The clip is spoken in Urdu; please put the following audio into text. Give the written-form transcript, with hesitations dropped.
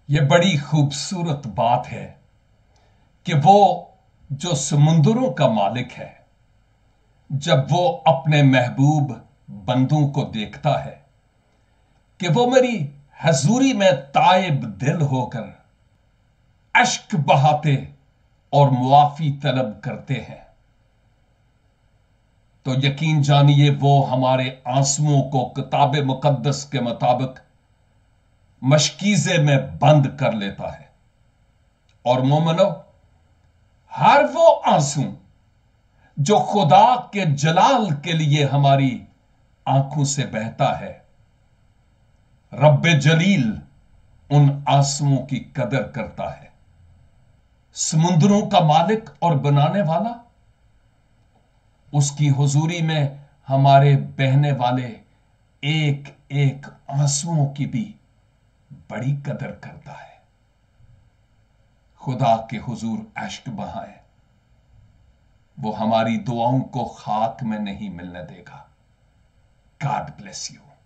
یہ بڑی خوبصورت بات ہے کہ وہ جو سمندروں کا مالک ہے جب وہ اپنے محبوب بندوں کو دیکھتا ہے کہ وہ میری حضوری میں تائب دل ہو کر اشک بہاتے اور معافی طلب کرتے ہیں تو یقین جانیے وہ ہمارے آنسوؤں کو کتاب مقدس کے مطابق مشکیزے میں بند کر لیتا ہے۔ اور مومنو، ہر وہ آنسو جو خدا کے جلال کے لیے ہماری آنکھوں سے بہتا ہے، رب جلیل ان آنسوؤں کی قدر کرتا ہے۔ سمندروں کا مالک اور بنانے والا اس کی حضوری میں ہمارے بہنے والے ایک ایک آنسوؤں کی بھی بڑی قدر کرتا ہے۔ خدا کے حضور اشک بہائیں، وہ ہماری دعاؤں کو خاک میں نہیں ملنے دے گا۔ God bless you.